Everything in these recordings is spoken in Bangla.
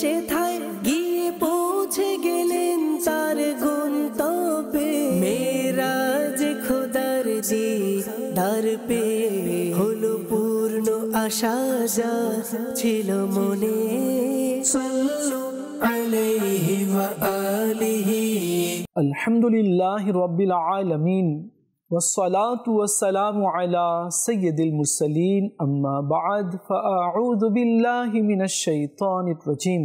সেথায় গিয়ে পৌঁছে গেলেন তার গন্তব্যে। মেরাজ খোদার দিদার পে হলো পূর্ণ আশা যা ছিল মনে। সাল্লু আলাইহি ওয়া আলিহি। আলহামদুলিল্লাহি রাব্বিল আলামিন والصلاة والسلام على سيد المرسلين أما بعد فأعوذ بالله من الشيطان الرجيم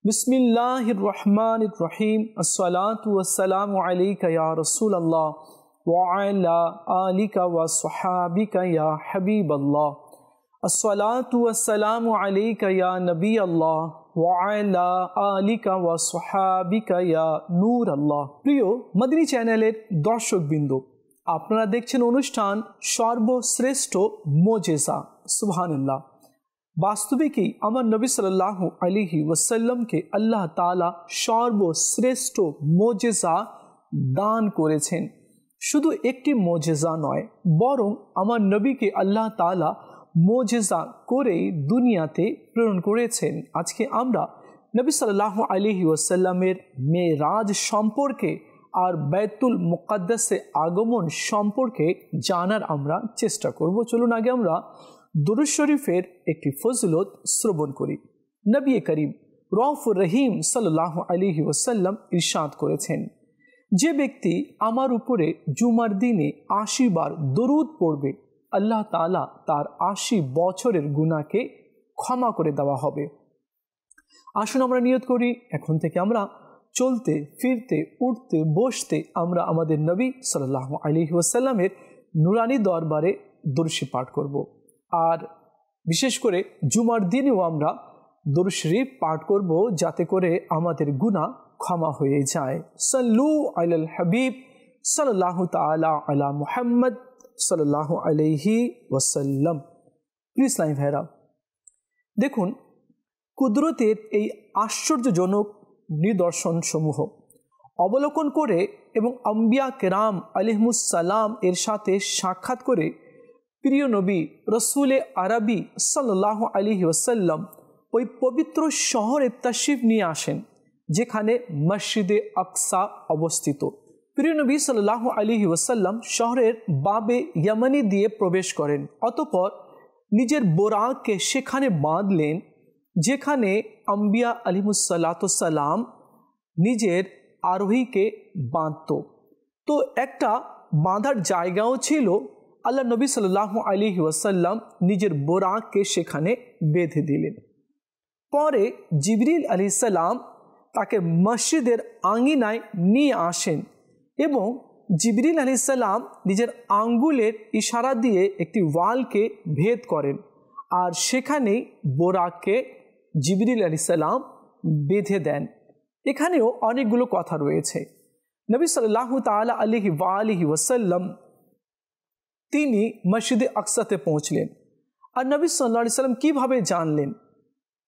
بسم الله الرحمن الرحيم الصلاة والسلام عليك يا رسول الله وعلى آلك وصحابك يا حبيب الله الصلاة والسلام عليك يا نبي الله وعلى آلك وصحابك يا نور الله। প্রিয় মদিনী চ্যানেলের দর্শকবৃন্দ, আপনারা দেখছেন অনুষ্ঠান সর্বশ্রেষ্ঠ মোজেজা। সুবহানাল্লাহ। বাস্তবিকই আমার নবী সাল্লাল্লাহু আলাইহি ওয়াসাল্লামকে আল্লাহ তাআলা সর্বশ্রেষ্ঠ মোজেজা দান করেছেন। শুধু একটি মোজেজা নয়, বরং আমার নবীকে আল্লাহ তাআলা মোজেজা করেই দুনিয়াতে প্রেরণ করেছেন। আজকে আমরা নবী সাল্লাল্লাহু আলাইহি ওয়াসাল্লামের মেরাজ সম্পর্কে আর বাইতুল মুকাদ্দাসে আগমন সম্পর্কে জানার আমরা চেষ্টা করব। চলুন আগে আমরা দুরূদ শরীফের একটি ফজিলত শ্রবণ করি। নবী করিম রউফুর রহিম সাল্লাল্লাহু আলাইহি ওয়াসাল্লাম ইরশাদ করেছেন, যে ব্যক্তি আমার উপরে জুমার দিনে ৮০ বার দরুদ পড়বে, আল্লাহ তাআলা তার ৮০ বছরের গুনাহকে ক্ষমা করে দেওয়া হবে। আসুন আমরা নিয়ত করি, এখন থেকে আমরা চলতে ফিরতে উঠতে বসতে আমরা আমাদের নবী সাল্লাল্লাহু আলাইহি ওয়াসাল্লামের নুরানি দরবারে দরুদ শরীফ পাঠ করব। আর বিশেষ করে জুমার দিনেও আমরা দরুদ শরীফ পাঠ করব, যাতে করে আমাদের গুনাহ ক্ষমা হয়ে যায়। সাল্লু আলাল হাবিব সাল্লাল্লাহু তাআলা আলা মুহাম্মদ সাল্লাল্লাহু আলাইহি ওয়াসাল্লাম। প্লিজ লাইন ভাইরা, দেখুন কুদরতের এই আশ্চর্যজনক নিদর্শন সমূহ অবলোকন করে এবং আম্বিয়া কেরাম আলাইহিমুস সালাম এর সাথে সাক্ষাৎ করে প্রিয় নবী রসুলে আরবি সাল্লাল্লাহু আলাইহি ওয়াসাল্লাম ওই পবিত্র শহরে তাশরিফ নিয়ে আসেন, যেখানে মসজিদে আকসা অবস্থিত। প্রিয় নবী সাল্লাল্লাহু আলাইহি ওয়াসাল্লাম শহরের বাবে ইয়ামানি দিয়ে প্রবেশ করেন। অতঃপর নিজের বোরাককে সেখানে বাঁধলেন, যেখানে আম্বিয়া আলাইহিমুসসালাম নিজের আরোহীকে বাঁধত। তো একটা বাঁধার জায়গাও ছিল। আল্লাহ নবী সাল্লাল্লাহু আলাইহি ওয়াসাল্লাম নিজের বোরাককে সেখানে বেঁধে দিলেন। পরে জিবরিল আলাইহিস সালাম তাকে মসজিদের আঙিনায় নিয়ে আসেন এবং জিবরিল আলাইহিস সালাম নিজের আঙ্গুলের ইশারা দিয়ে একটি ওয়ালকে ভেদ করেন, আর সেখানেই বোরাককে জিবরিল আলাইহিস সালাম বেঁধে দেন। এখানেও অনেকগুলো কথা রয়েছে। নবী সাল্লাল্লাহু তাআলা আলাইহি ওয়া আলিহি ওয়াসাল্লাম তিনি মসজিদে আকসাতে পৌঁছলেন। আর নবী সাল্লাল্লাহু আলাইহি সাল্লাম কিভাবে জানলেন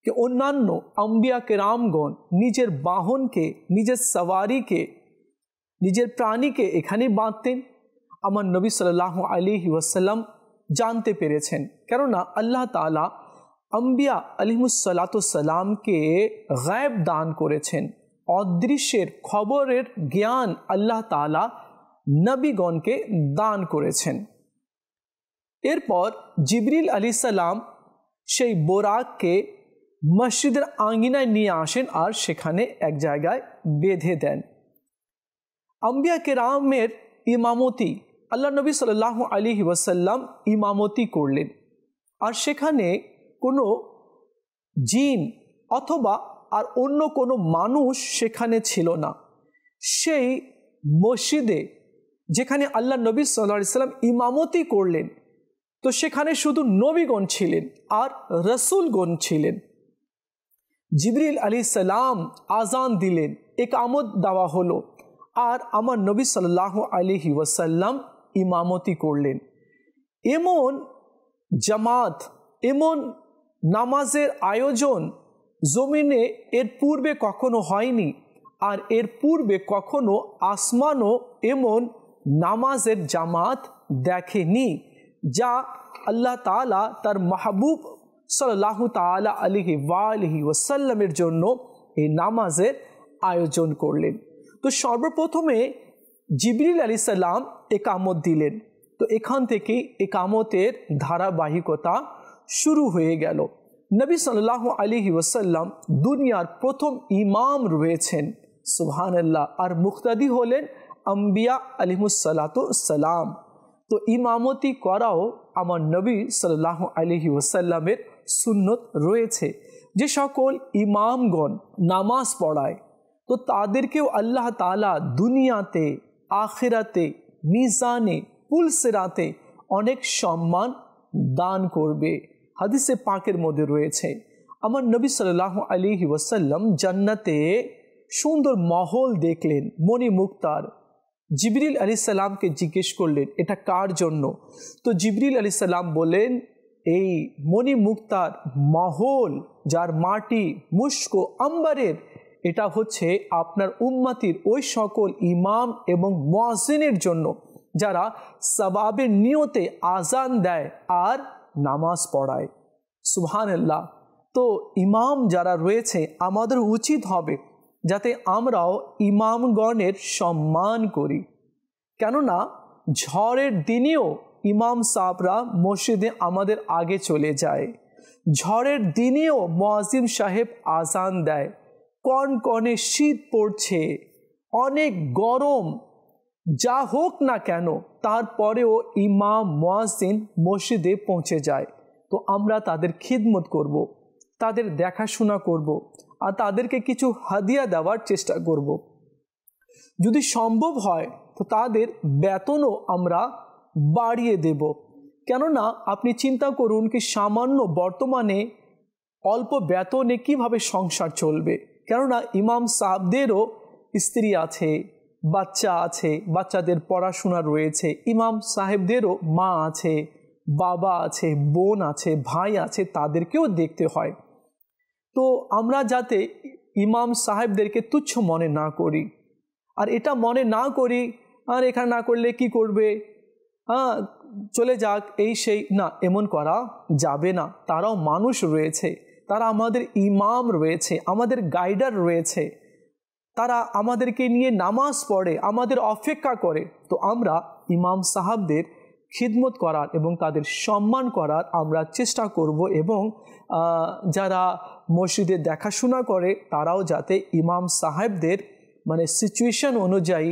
যে অন্যান্য আম্বিয়া কেরামগণ নিজের বাহনকে, নিজের সওয়ারিকে, নিজের প্রাণীকে এখানে বাঁধতেন? আমার নবী সাল্লাল্লাহু আলাইহি ওয়াসাল্লাম জানতে পেরেছেন, কেননা আল্লাহ তাআলা আম্বিয়া আলাইহিমুসসালামকে গায়েব দান করেছেন। অদৃশ্যের খবরের জ্ঞান আল্লাহ তাআলা নবীগণকে দান করেছেন। এরপর জিবরিল আলাইহিস সালাম সেই বোরাককে মসজিদের আঙ্গিনায় নিয়ে আসেন আর সেখানে এক জায়গায় বেঁধে দেন। আম্বিয়া কেরামের ইমামতি আল্লাহ নবী সাল্লাল্লাহু আলাইহি ওয়াসাল্লাম ইমামতি করলেন। আর সেখানে কোনো জিন অথবা আর অন্য কোনো মানুষ সেখানে ছিল না। সেই মসজিদে যেখানে আল্লাহ নবী সাল্লাল্লাহু আলাইহি ওয়াসাল্লাম ইমামতি করলেন, তো সেখানে শুধু নবীগণ ছিলেন আর রসুলগণ ছিলেন। জিবরিল আলাইহিস সালাম আজান দিলেন, ইকামত দেওয়া হলো, আর আমার নবী সাল্লাল্লাহু আলাইহি ওয়াসাল্লাম ইমামতি করলেন। এমন জামাত, এমন নামাজের আয়োজন জমিনে এর পূর্বে কখনো হয়নি, আর এর পূর্বে কখনো আসমানও এমন নামাজের জামাত দেখেনি, যা আল্লাহ তাআলা তার মাহবুব সাল্লাল্লাহু তাআলা আলাইহি ওয়া আলিহি ওয়াসাল্লামের জন্য এই নামাজের আয়োজন করলেন। তো সর্বপ্রথমে জিবরিল আলাইহিস সালাম একামত দিলেন। তো এখান থেকে একামতের ধারাবাহিকতা শুরু হয়ে গেল। নবী সাল্লাল্লাহু আলাইহি ওয়াসাল্লাম দুনিয়ার প্রথম ইমাম রয়েছেন, সুবহানাল্লাহ। আর মুক্তাদি হলেন আম্বিয়া আলাইহিমুসসালাম। তো ইমামতি করাও আমার নবী সাল্লাল্লাহু আলাইহি ওয়াসাল্লামের সুন্নত রয়েছে। যে সকল ইমামগণ নামাজ পড়ায় তো তাদেরকেও আল্লাহ তাআলা দুনিয়াতে, আখিরাতে, মিজানে, পুলসিরাতে অনেক সম্মান দান করবে। হাদিসে পাকের মধ্যে রয়েছে আমার নবী সাল্লাল্লাহু আলাইহি ওয়াসাল্লাম জান্নাতে সুন্দর মহল দেখলেন, মণি মুক্তার। জিবরিল আলাইহিস সালামকে জিজ্ঞেস করলেন এটা কার জন্য? তো জিবরিল আলাইহিস সালাম বলেন এই মণি মুক্তার মহল যার মাটি মুস্ক আম্বারের, এটা হচ্ছে আপনার উম্মতির ওই সকল ইমাম এবং মুয়াজ্জিনের জন্য যারা সওয়াবের নিয়তে আজান দেয় আর নামাজ পড়ায়। সুবহানাল্লাহ। তো ইমাম যারা রয়েছে আমাদের উচিত হবে যাতে আমরাও ইমামগণের সম্মান করি, কেননা ঝড়ের দিনেও ইমাম সাহেবরা মসজিদে আমাদের আগে চলে যায়। ঝড়ের দিনেও মুয়াজ্জিন সাহেব আজান দেয়। কনকনে শীত পড়ছে, অনেক গরম, যা হোক না কেন তারপরেও ইমাম মুয়াজ্জিন মসজিদে পৌঁছে যায়। তো আমরা তাদের খিদমত করব, তাদের দেখাশোনা করব আর তাদেরকে কিছু হাদিয়া দেওয়ার চেষ্টা করব। যদি সম্ভব হয় তো তাদের বেতনও আমরা বাড়িয়ে দেব। কেননা আপনি চিন্তা করুন কি সামান্য বর্তমানে অল্প বেতনে কিভাবে সংসার চলবে। কেননা ইমাম সাহেবদেরও স্ত্রী আছে, বাচ্চা আছে, বাচ্চাদের পড়াশোনা রয়েছে। ইমাম সাহেবদেরও মা আছে, বাবা আছে, বোন আছে, ভাই আছে, তাদেরকেও দেখতে হয়। তো আমরা যাতে ইমাম সাহেবদেরকে তুচ্ছ মনে না করি, আর এটা মনে না করি আর এখানে না করলে কি করবে, চলে যাক এই সেই, না, এমন করা যাবে না। তারাও মানুষ রয়েছে, তারা আমাদের ইমাম রয়েছে, আমাদের গাইডার রয়েছে, তারা আমাদেরকে নিয়ে নামাজ পড়ে, আমাদের অপেক্ষা করে। তো আমরা ইমাম সাহাবদের খিদমত করার এবং তাদের সম্মান করার আমরা চেষ্টা করব, এবং যারা মসজিদে দেখাশোনা করে তারাও যাতে ইমাম সাহেবদের মানে সিচুয়েশন অনুযায়ী,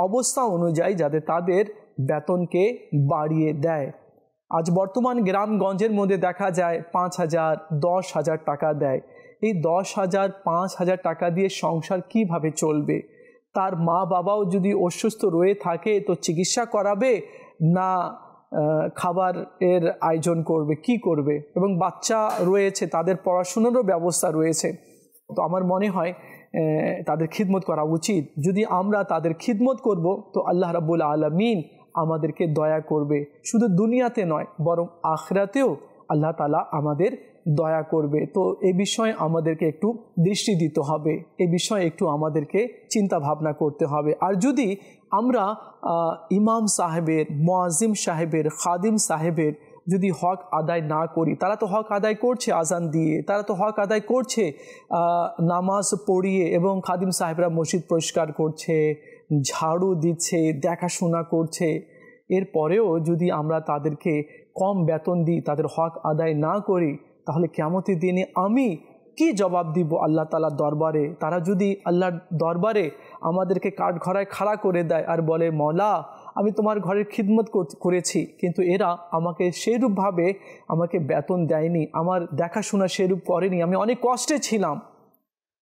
অবস্থা অনুযায়ী যাতে তাদের বেতনকে বাড়িয়ে দেয়। আজ বর্তমান গ্রামগঞ্জের মধ্যে দেখা যায় 5,000, 10,000 টাকা দেয়। এই 10,000, 5,000 টাকা দিয়ে সংসার কিভাবে চলবে? তার মা বাবাও যদি অসুস্থ রয়ে থাকে তো চিকিৎসা করাবে না খাবার এর আয়োজন করবে, কি করবে? এবং বাচ্চা রয়েছে, তাদের পড়াশোনারও ব্যবস্থা রয়েছে। তো আমার মনে হয় তাদের খিদমত করা উচিত। যদি আমরা তাদের খিদমত করব তো আল্লাহ রাব্বুল আলামিন আমাদেরকে দয়া করবে, শুধু দুনিয়াতে নয় বরং আখিরাতেও আল্লাহ তাআলা আমাদের দয়া করবে। তো এই বিষয়ে আমাদেরকে একটু দৃষ্টি দিতে হবে, এই বিষয়ে একটু আমাদেরকে চিন্তা ভাবনা করতে হবে। আর যদি আমরা ইমাম সাহেবের, মুয়াজ্জিম সাহেবের, খাদিম সাহেবের যদি হক আদায় না করি, তারা তো হক আদায় করছে আজান দিয়ে, তারা তো হক আদায় করছে নামাজ পড়িয়ে, এবং খাদিম সাহেবরা মসজিদ পরিষ্কার করছে, ঝাড়ু দিচ্ছে, দেখাশোনা করছে। এরপরেও যদি আমরা তাদেরকে কম বেতন দিই, তাদের হক আদায় না করি, তাহলে কিয়ামতের দিনে আমি কি জবাব দিব আল্লাহ তাআলার দরবারে? তারা যদি আল্লাহর দরবারে আমাদেরকে কাঠগড়ায় খাড়া করে দেয় আর বলে, মওলা আমি তোমার ঘরের খিদমত করেছি, কিন্তু এরা আমাকে সেইরূপভাবে আমাকে বেতন দেয়নি, আমার দেখাশোনা সেরূপ করেনি, আমি অনেক কষ্টে ছিলাম,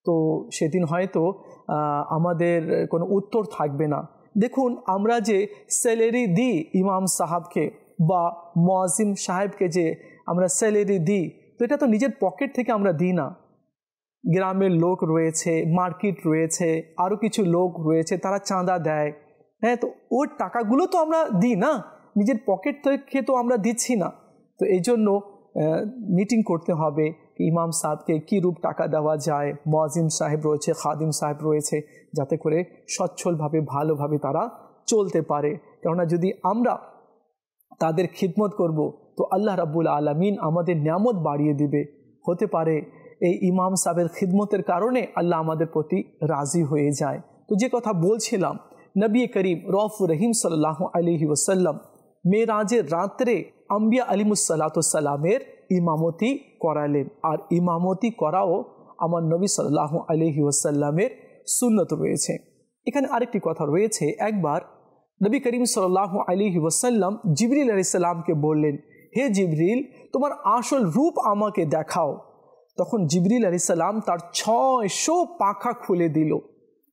তো সেদিন হয়তো আমাদের কোনো উত্তর থাকবে না। দেখুন, আমরা যে স্যালারি দিই ইমাম সাহেবকে বা মুয়াজ্জিম সাহেবকে, যে আমরা স্যালারি দিই, তো এটা তো নিজের পকেট থেকে আমরা দিই না। গ্রামের লোক রয়েছে, মার্কেট রয়েছে, আরও কিছু লোক রয়েছে, তারা চাঁদা দেয়, হ্যাঁ, তো ওর টাকাগুলো তো আমরা দিই না, নিজের পকেট থেকে তো আমরা দিচ্ছি না। তো এই জন্য মিটিং করতে হবে ইমাম সাহেবকে কী রূপ টাকা দেওয়া যায়, মুয়াজ্জিম সাহেব রয়েছে, খাদিম সাহেব রয়েছে, যাতে করে সচ্ছলভাবে ভালোভাবে তারা চলতে পারে। কেননা যদি আমরা তাদের খিদমত করব, তো আল্লাহ রাব্বুল আলামিন আমাদের নিয়ামত বাড়িয়ে দিবে। হতে পারে এই ইমাম সাহেবের খিদমতের কারণে আল্লাহ আমাদের প্রতি রাজি হয়ে যায়। তো যে কথা বলছিলাম, নবী করিম রউফুর রহিম সাল্লাল্লাহু আলাইহি ওয়াসাল্লাম মেরাজের রাত্রে আম্বিয়া আলিমুসসালামের ইমামতি করালেন, আর ইমামতি করাও আমার নবী সাল্লাল্লাহু আলাইহি ওয়াসাল্লামের সুন্নত রয়েছে। এখানে আরেকটি কথা রয়েছে, একবার নবী করিম সাল্লাল্লাহু আলাইহি ওয়াসাল্লাম জিবরিল আলাইহিস সালামকে বললেন, হে জিবরিল, তোমার আসল রূপ আমাকে দেখাও। তখন জিবরিল আলাইহিস সালাম তার 600 পাখা খুলে দিল।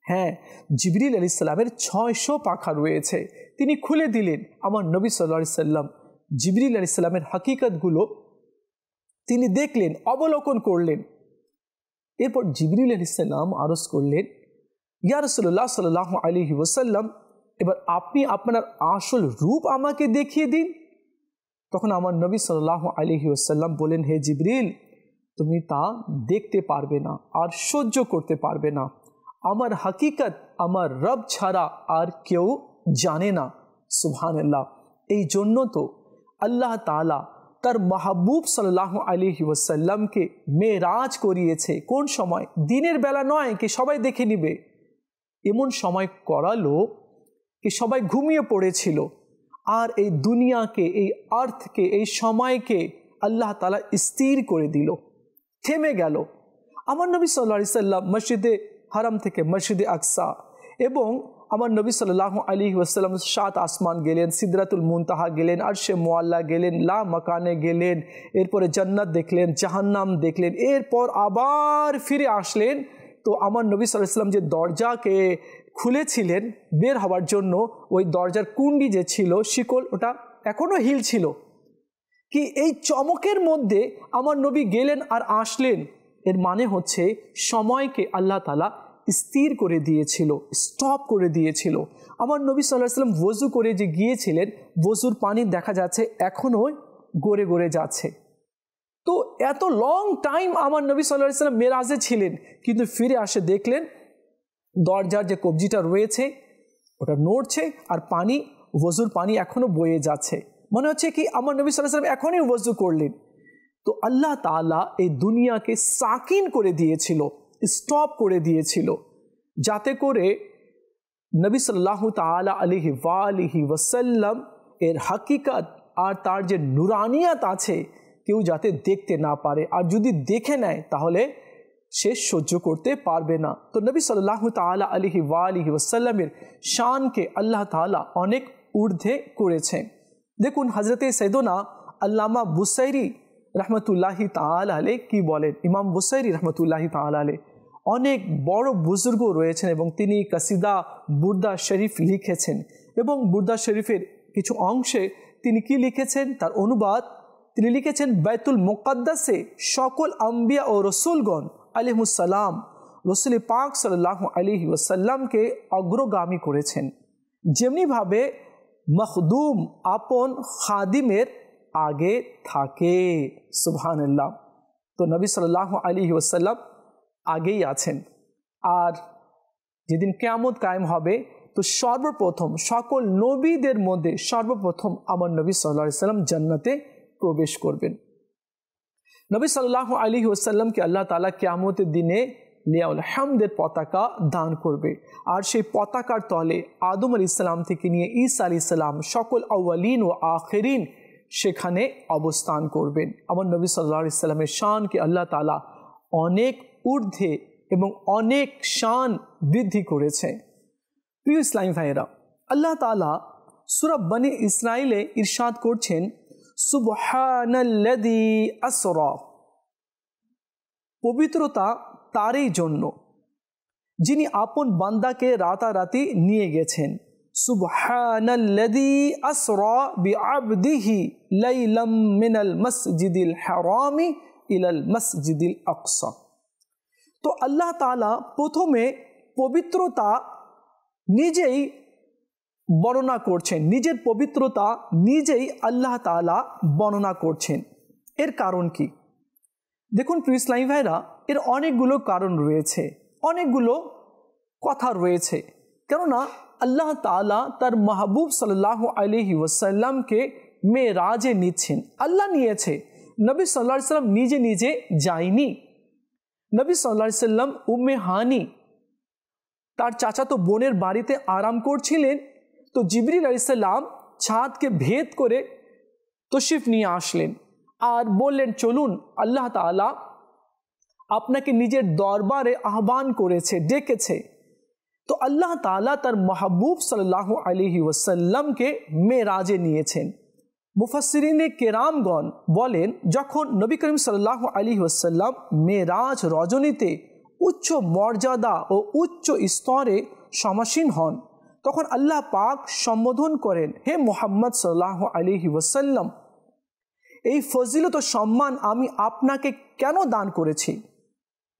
হ্যাঁ, জিবরিল আলাইহিস সালামের 600 পাখা রয়েছে, তিনি খুলে দিলেন। আমার নবী সাল্লাল্লাহু আলাইহি সাল্লাম জিবরিল আলাইহিস সালামের হাকিকতগুলো তিনি দেখলেন, অবলোকন করলেন। এরপর জিবরিল আলাইহিস সালাম আরজ করলেন, ইয়া রাসূলুল্লাহ সাল্লাল্লাহু আলাইহি ওয়াসাল্লাম, এবার আপনি আপনার আসল রূপ আমাকে দেখিয়ে দিন। তখন আমার নবী সাল্লাল্লাহু আলাইহি ওয়াসাল্লাম বলেন, হে জিবরিল, তুমি তা দেখতে পারবে না আর সহ্য করতে পারবে না। আমার হাকিকত আমার রব ছাড়া আর কেউ জানে না। সুবহানাল্লাহ। এই জন্য তো আল্লাহ তাআলা তার মাহবুব সাল্লাল্লাহু আলাইহি ওয়াসাল্লামকে মেরাজ করিয়েছে। কোন সময়? দিনের বেলা নয় কি সবাই দেখে নিবে, এমন সময় করালো কি সবাই ঘুমিয়ে পড়েছিল। আর এই দুনিয়াকে, এই আর্থকে, এই সময়কে আল্লাহ তাআলা স্থির করে দিল, থেমে গেল। আমার নবী সাল্লাল্লাহু আলাইহি সাল্লাম মসজিদে হারাম থেকে মসজিদে আকসা এবং আমার নবী সাল্লাল্লাহু আলাইহি ওয়াসাল্লাম 7 আসমান গেলেন, সিদরাতুল মুনতাহা গেলেন, আরশে মুআল্লা গেলেন, লা মাকানে গেলেন, এরপরে জান্নাত দেখলেন, জাহান্নাম দেখলেন, এরপর আবার ফিরে আসলেন। তো আমার নবী সাল্লাল্লাহু আলাইহি ওয়াসাল্লাম যে দরজাকে খুলেছিলেন বের হওয়ার জন্য, ওই দরজার কুণ্ডি যে ছিল, শিকল, ওটা এখনো হিল ছিল। কি এই চমকের মধ্যে আমার নবী গেলেন আর আসলেন, এর মানে হচ্ছে সময়কে আল্লাহ তাআলা স্থির করে দিয়েছিল, স্টপ করে দিয়েছিল। আমার নবী সাল্লাল্লাহু আলাইহি ওয়াসাল্লাম ওযু করে যে গিয়েছিলেন, ওযুর পানি দেখা যাচ্ছে এখনো গড়ে গড়ে যাচ্ছে। তো এত লং টাইম আমার নবী সাল্লাল্লাহু আলাইহি ওয়াসাল্লাম মেরাজে ছিলেন, কিন্তু ফিরে আসে দেখলেন দরজার যে কবজিটা রয়েছে ওটা নড়ছে আর পানি, ওযুর পানি এখনো বয়ে যাচ্ছে। মনে হচ্ছে কি আমার নবী সাল্লাল্লাহু আলাইহি ওয়াসাল্লাম এখনই ওযু করলেন। তো আল্লাহ তাআলা এই দুনিয়াকে সাকিন করে দিয়েছিল, স্টপ করে দিয়েছিল, যাতে করে নবী সাল্লাল্লাহু তাআলা আলাইহি ওয়াসাল্লাম এর হাকিকত আর তার যে নুরানিয়াত আছে কেউ যাতে দেখতে না পারে, আর যদি দেখে নেয় তাহলে সে সহ্য করতে পারবে না। তো নবী সাল্লাল্লাহু তাআলা আলাইহি ওয়াসাল্লামের শানকে আল্লাহ তাআলা অনেক ঊর্ধ্বে করেছেন। দেখুন হযরতে সাইয়্যিদুনা আল্লামা বুসাইরি রহমতুল্লাহি তাআলা আলাইহি কি বলেন। ইমাম বুসাইরি রহমতুল্লাহি তাআলা আলাইহি অনেক বড় বুজুর্গ রয়েছেন এবং তিনি কাসিদা বুরদা শরীফ লিখেছেন, এবং বুরদা শরীফের কিছু অংশে তিনি কি লিখেছেন, তার অনুবাদ তিনি লিখেছেন, বাইতুল মুকাদ্দাসে সকল আম্বিয়া ও রসুলগণ আলাইহিমুস সালাম রসুল পাক সাল্লাল্লাহু আলাইহি ওয়াসাল্লামকে অগ্রগামী করেছেন, যেমনিভাবে মখদুম আপন খাদিমের আগে থাকে। সুবহানাল্লাহ। তো নবী সাল্লাল্লাহু আলাইহি ওয়াসাল্লাম আগেই আছেন। আর যেদিন কিয়ামত কায়েম হবে তো সর্বপ্রথম সকল নবীদের মধ্যে সর্বপ্রথম আমার নবী সাল্লাল্লাহু আলাইহি ওয়াসাল্লাম জান্নাতে প্রবেশ করবেন। নবী সাল্লাল্লাহু আলাইহি ওয়াসাল্লামকে আল্লাহ তাআলা কিয়ামতের দিনে লিয়াউল হামদের পতাকা দান করবে, আর সেই পতাকার তলে আদম আলাইহিস সালাম থেকে নিয়ে ঈসা আলাইহিস সালাম সকল আউয়ালিন ও আখিরিন সেখানে অবস্থান করবেন। আমার নবী সাল্লাল্লাহু আলাইহি ওয়াসাল্লামের শানকে আল্লাহ তাআলা অনেক ঊর্ধ্বে এবং অনেক শান বৃদ্ধি করেছে। প্রিয় ইসলামী ভাইয়েরা, আল্লাহ তাআলা সূরা বনি ইসরাইলে ইরশাদ করছেন, সুবহানাল্লাযী আসরা, পবিত্রতা তারই জন্য যিনি আপন বান্দাকে রাতারাতি নিয়ে গেছেন। সুবহানাল্লাযী আসরা বিআবদিহি লাইলাম মিনাল মসজিদিল হারামি ইলাল মসজিদিল আকসা। তো আল্লাহ তাআলা প্রথমে পবিত্রতা নিজেই বর্ণনা করছেন, নিজের পবিত্রতা নিজেই আল্লাহ তাআলা বর্ণনা করছেন। এর কারণ কি? দেখুন প্রিয় ইসলামী ভাইরা, এর অনেকগুলো কারণ রয়েছে, অনেকগুলো কথা রয়েছে। কেননা আল্লাহ তাআলা তার মাহবুব সাল্লাল্লাহু আলাইহি ওয়াসাল্লামকে মেরাজে নিচ্ছেন। আল্লাহ নিয়েছে, নবী সাল্লাল্লাহু আলাইহি সাল্লাম নিজে নিজে যায়নি। নবী সাল্লাল্লাহু আলাইহি সাল্লাম উম্মে হানি তার চাচাতো বোনের বাড়িতে আরাম করছিলেন, তো জিবরিল আলাইহিস সালাম ছাদকে ভেদ করে তশরিফ নিয়ে আসলেন আর বললেন, চলুন, আল্লাহ তাআলা আপনাকে নিজের দরবারে আহ্বান করেছে, ডেকেছে। তো আল্লাহ তাআলা তার মাহবুব সাল্লাল্লাহু আলাইহি ওয়াসাল্লামকে মেরাজে নিয়েছেন। মুফাসসিরিনে কেরামগণ বলেন, যখন নবী করিম সাল্লাল্লাহু আলাইহি ওয়াসাল্লাম মেরাজ রজনীতে উচ্চ মর্যাদা ও উচ্চ স্তরে সমাসীন হন, তখন আল্লাহ পাক সম্বোধন করেন, হে মুহাম্মদ সাল্লাল্লাহু আলাইহি ওয়াসাল্লাম, এই ফজিলত ও সম্মান আমি আপনাকে কেন দান করেছি?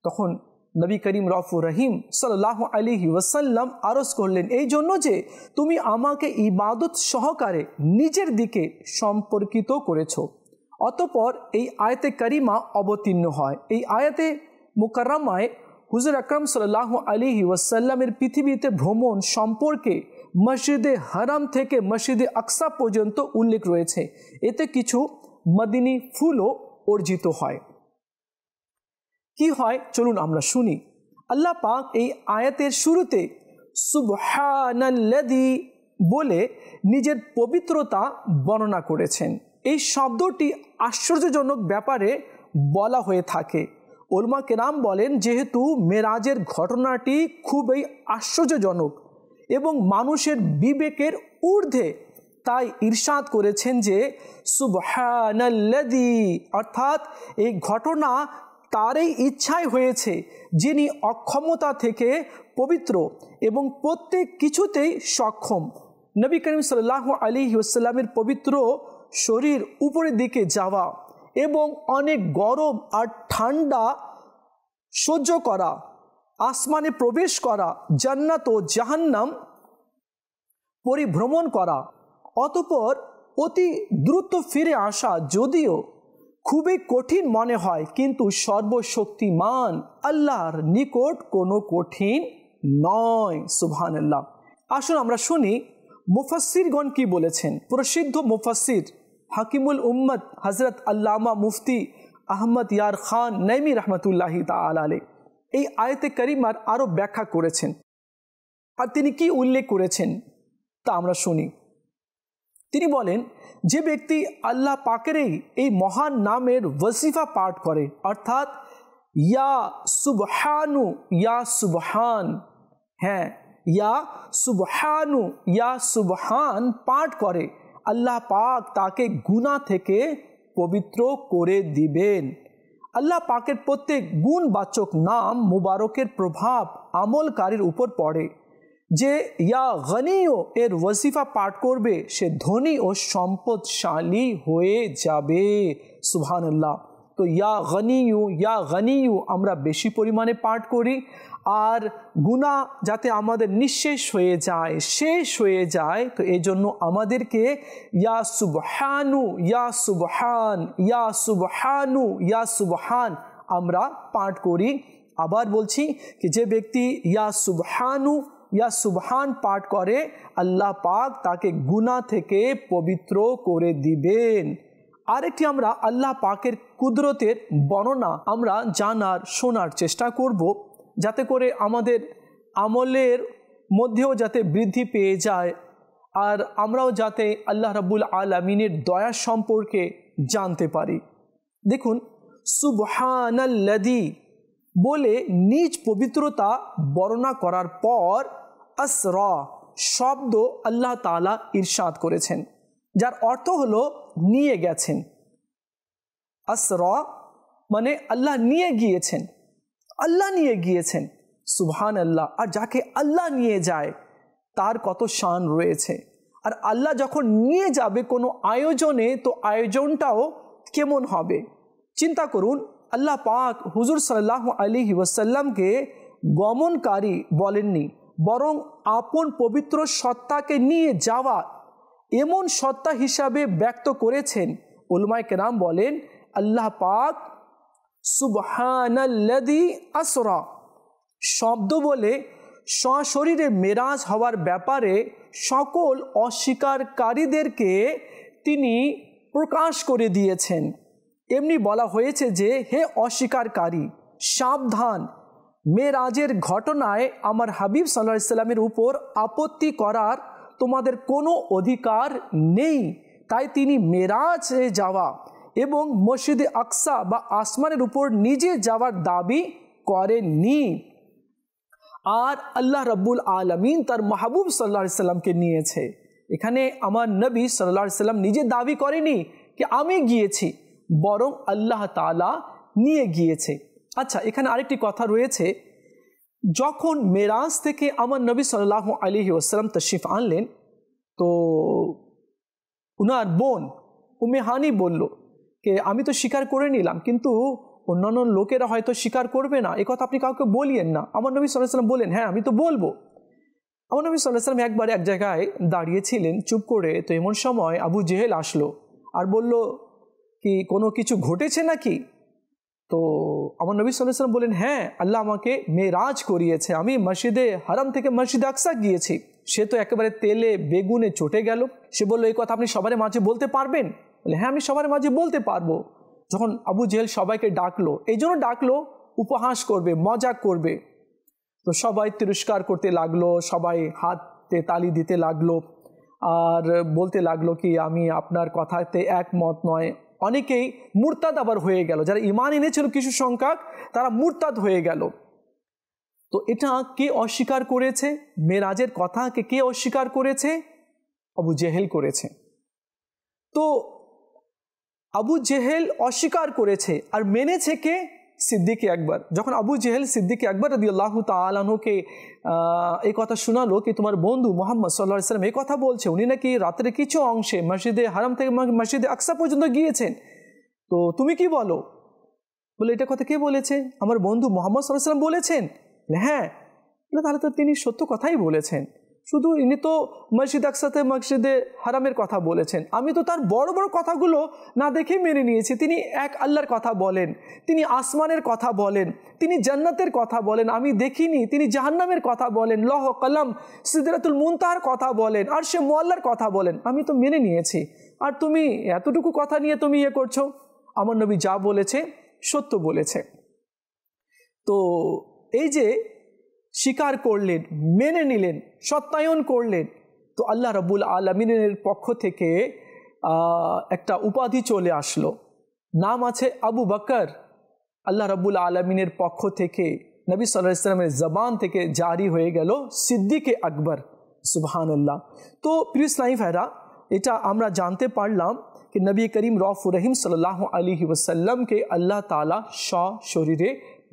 তখন নবী করিম রউফুর রহিম সাল্লাল্লাহু আলাইহি ওয়াসাল্লাম আরজ করলেন, এই জন্য যে তুমি আমাকে ইবাদত সহকারে নিজের দিকে সম্পর্কিত করেছ। অতঃপর এই আয়াতে কারিমা অবতীর্ণ হয়। এই আয়াতে মুকাররমায় হুজুর আকরাম সাল্লাল্লাহু আলাইহি ওয়াসাল্লামের পৃথিবীতে ভ্রমণ সম্পর্কে মসজিদে হারাম থেকে মসজিদে আকসা পর্যন্ত উল্লেখ রয়েছে। এতে কিছু মদিনী ফুলও অর্জিত হয়। কি হয় চলুন আমরা শুনি। আল্লাহ পাক এই আয়াতের শুরুতে সুবহানাল্লাযী বলে নিজের পবিত্রতা বর্ণনা করেছেন। এই শব্দটি আশ্চর্যজনক ব্যাপারে বলা হয়ে থাকে। উলামা কেরাম বলেন, যেহেতু মেরাজের ঘটনাটি খুবই আশ্চর্যজনক এবং মানুষের বিবেকের ঊর্ধ্বে, তাই ইরশাদ করেছেন যে সুবহানাল্লাযী, অর্থাৎ এই ঘটনা তারই ইচ্ছায় হয়েছে যিনি অক্ষমতা থেকে পবিত্র এবং প্রত্যেক কিছুতেই সক্ষম। নবী করিম সাল্লাল্লাহু আলাইহি ওয়াসাল্লামের পবিত্র শরীর উপরের দিকে যাওয়া এবং অনেক গরম আর ঠান্ডা সহ্য করা, আসমানে প্রবেশ করা, জান্নাত ও জাহান্নাম পরিভ্রমণ করা, অতঃপর অতি দ্রুত ফিরে আসা যদিও খুবই কঠিন মনে হয়, কিন্তু সর্বশক্তিমান আল্লাহর নিকট কোনো কঠিন নয়। সুবহানাল্লাহ। আসুন আমরা শুনি মুফাসসিরগণ কি বলেছেন। প্রসিদ্ধ মুফাসসির হাকিমুল উম্মত হযরত আল্লামা মুফতি আহমদ ইয়ার খান নাইমি রহমতুল্লাহি তাআলা আলাইহি এই আয়াতে কারিমার আরও ব্যাখ্যা করেছেন। আর তিনি কি উল্লেখ করেছেন তা আমরা শুনি। তিনি বলেন, যে ব্যক্তি আল্লাহ পাকের এই মহান নামের ওয়াজিফা পাঠ করে, অর্থাৎ ইয়া সুবহানু ইয়া সুবহান, হ্যাঁ ইয়া সুবহানু ইয়া সুবহান পাঠ করে, আল্লাহ পাক তাকে গুনাহ থেকে পবিত্র করে দিবেন। আল্লাহ পাকের প্রত্যেক গুণবাচক নাম মুবারকের প্রভাব আমলকারীর উপর পড়ে। যে ইয়া গনিও এর ওয়াজিফা পাঠ করবে সে ধনী ও সম্পদশালী হয়ে যাবে। সুবহানাল্লাহ। তো ইয়া গনিউ আমরা বেশি পরিমাণে পাঠ করি, আর গুনাহ যাতে আমাদের নিঃশেষ হয়ে যায়, শেষ হয়ে যায়, তো এই জন্য আমাদেরকে ইয়া সুবহানু ইয়া সুবহান ইয়া সুবহানু ইয়া সুবহান আমরা পাঠ করি। আবার বলছি কি যে ব্যক্তি ইয়া সুবহানু ইয়া সুবহান পাঠ করে, আল্লাহ পাক তাকে গুনাহ থেকে পবিত্র করে দিবেন। আরেকটি আমরা আল্লাহ পাকের কুদরতের বর্ণনা আমরা জানার শোনার চেষ্টা করব, যাতে করে আমাদের আমলের মধ্যেও যাতে বৃদ্ধি পেয়ে যায় আর আমরাও যাতে আল্লাহ রাব্বুল আলামিনের দয়া সম্পর্কে জানতে পারি। দেখুন, সুবহানাল্লাযী বলে নিজ পবিত্রতা বর্ণনা করার পর আসরা শব্দ আল্লাহ তাআলা ইরশাদ করেছেন, যার অর্থ হলো নিয়ে গেছেন। আসরা মানে আল্লাহ নিয়ে গিয়েছেন, আল্লাহ নিয়ে গিয়েছেন। সুবহানাল্লাহ। আর যাকে আল্লাহ নিয়ে যায় তার কত শান রয়েছে। আর আল্লাহ যখন নিয়ে যাবে কোনো আয়োজনে, তো আয়োজনটাও কেমন হবে চিন্তা করুন। আল্লাহ পাক হুজুর সাল্লাল্লাহু আলাইহি ওয়াসাল্লামকে গমনকারী বলেননি, বরং আপন পবিত্র সত্তাকে নিয়ে যাওয়া এমন সত্তা হিসাবে ব্যক্ত করেছেন। উলামায়ে কেরাম বলেন, আল্লাহ পাক সুবহানাল্লাযী আসরা শব্দ বলে সশরীরে মেরাজ হওয়ার ব্যাপারে সকল অস্বীকারীদেরকে তিনি প্রকাশ করে দিয়েছেন। এমনি বলা হয়েছে যে, হে অস্বীকারী, সাবধান, মেরাজের ঘটনায় আমার হাবিব সাল্লাল্লাহু আলাইহি সাল্লামের উপর আপত্তি করার তোমাদের কোনো অধিকার নেই। তাই তিনি মেরাজে যাওয়া এবং মসজিদে আকসা বা আসমানের উপর নিজে যাওয়ার দাবি করেননি। আর আল্লাহ রাব্বুল আলামিন তার মাহবুব সাল্লাল্লাহু আলাইহি সাল্লামকে নিয়েছে। এখানে আমার নবী সাল্লাল্লাহু আলাইহি সাল্লাম নিজে দাবি করেনি কি আমি গিয়েছি, বরং আল্লাহ তাআলা নিয়ে গিয়েছে। আচ্ছা, এখানে আরেকটি কথা রয়েছে, যখন মেরাজ থেকে আমার নবী সাল্লাল্লাহু আলাইহি ওয়াসাল্লাম তশরিফ আনলেন, তো উনার বোন উম্মে হানি বলল যে আমি তো স্বীকার করে নিলাম, কিন্তু অন্যান্য লোকেরা হয়তো স্বীকার করবে না, এ কথা আপনি কাউকে বলিয়েন না। আমার নবী সাল্লাল্লাহু আলাইহি ওয়াসাল্লাম বলেন, হ্যাঁ আমি তো বলবো। আমার নবী সাল্লাল্লাহু আলাইহি ওয়াসাল্লাম একবার এক জায়গায় দাঁড়িয়েছিলেন চুপ করে, তো এমন সময় আবু জেহেল আসলো আর বলল কি কোনো কিছু ঘটেছে নাকি? তো আমার নবী সাল্লাল্লাহু আলাইহি ওয়াসাল্লাম বলেন, হ্যাঁ আল্লাহ আমাকে মেরাজ করিয়েছে, আমি মসজিদে হারাম থেকে মসজিদে আকসা গিয়েছি। সে তো একেবারে তেলে বেগুনে চটে গেল। সে বলল, এই কথা আপনি সবার মাঝে বলতে পারবেন? বলে, হ্যাঁ আমি সবার মাঝে বলতে পারবো। যখন আবু জেহেল সবাইকে ডাকলো, এই জন্য ডাকলো উপহাস করবে, মজা করবে, তো সবাই তিরস্কার করতে লাগলো, সবাই হাতে তালি দিতে লাগলো আর বলতে লাগলো কি আমি আপনার কথাতে একমত নয়। অনেকেই মুরতাদ আবার হয়ে গেল, যারা ঈমান এনেছিল কিছু সংখ্যক, তারা মুরতাদ হয়ে গেল। তো এটা কে অস্বীকার করেছে? মেরাজের কথাকে কে অস্বীকার করেছে? আবু জেহেল করেছে। তো আবু জেহেল অস্বীকার করেছে আর মেনেছে কে? সিদ্দিক আকবর। যখন আবু জেহেল সিদ্দিক আকবর রাদিয়াল্লাহু তাআলা আনহুকে এই কথা শোনালো কি তোমার বন্ধু মুহাম্মদ সাল্লাল্লাহু আলাইহি ওয়াসাল্লাম এই কথা বলছে, উনি নাকি রাতের কিছু অংশে মসজিদে হারাম থেকে মসজিদে আকসা পর্যন্ত গিয়েছেন, তো তুমি কি বলো? বলে, এটা কথা কে বলেছে? আমার বন্ধু মুহাম্মদ সাল্লাল্লাহু আলাইহি ওয়াসাল্লাম বলেছেন। হ্যাঁ, তাহলে তো তিনি সত্য কথাই বলেছেন, শুধু ইনি তো মসজিদ আকসাতে মসজিদে হারামের কথা বলেছেন, আমি তো তার বড় বড় কথাগুলো না দেখে মেনে নিয়েছি। তিনি এক আল্লাহর কথা বলেন, তিনি আসমানের কথা বলেন, তিনি জান্নাতের কথা বলেন, আমি দেখিনি। তিনি জাহান্নামের কথা বলেন, লৌহ কলম সিদরাতুল মুনতাহার কথা বলেন, আর সে মুআল্লার কথা বলেন, আমি তো মেনে নিয়েছি। আর তুমি এতটুকু কথা নিয়ে তুমি করছো? আমার নবী যা বলেছে সত্য বলেছে। তো এই যে স্বীকার করলেন, মেনে নিলেন, সত্যায়ন করলেন, তো আল্লাহ রাব্বুল আলামিনের পক্ষ থেকে একটা উপাধি চলে আসলো, নাম আছে আবু বকর। আল্লাহ রাব্বুল আলামিনের পক্ষ থেকে নবী সাল্লাল্লাহু আলাইহি ওয়াসাল্লামের জবান থেকে জারি হয়ে গেল সিদ্দিক আকবর। সুবহানাল্লাহ। তো প্রিয় ইসলামী ভাইরা, এটা আমরা জানতে পারলাম कि नबी करीम रऊफ़ुर रहीम सल्लल्लाहु अलैहि वसल्लमকে আল্লাহ তাআলা সশরীরে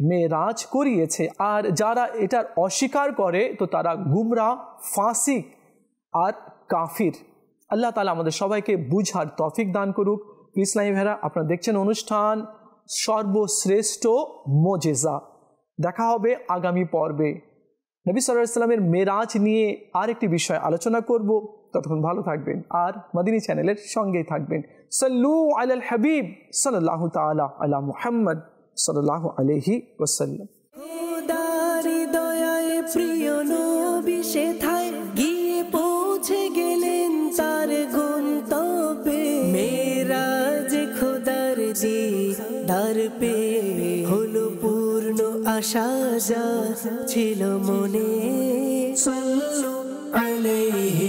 মেরাজ করিয়েছে। আর যারা এটার অস্বীকার করে তো তারা গুমরাহ, ফাসিক আর কাফির। আল্লাহ তাআলা আমাদের সবাইকে বুঝার তৌফিক দান করুক। ইসলামী ভাইরা, আপনারা দেখছেন অনুষ্ঠান সর্বশ্রেষ্ঠ মুজিজা। দেখা হবে আগামী পর্বে। নবী সাল্লাল্লাহু আলাইহি ওয়াসাল্লামের মেরাজ নিয়ে আরেকটি বিষয় আলোচনা করব। ততক্ষণ ভালো থাকবেন আর মদিনী চ্যানেলের সঙ্গেই থাকবেন। সাল্লু আলাল হাবিব সাল্লাল্লাহু তাআলা আলা মুহাম্মদ সাল্লাল্লাহু আলাইহি ওয়াসাল্লাম। খোদার দয়ায় প্রিয় নবী সেথায় গিয়ে পৌঁছে গেলেন তার গন্তব্যে। মেরাজ খোদার দিদার পেয়ে হলো পূর্ণ আশা যা ছিল মনে। সাল্লু আলাইহি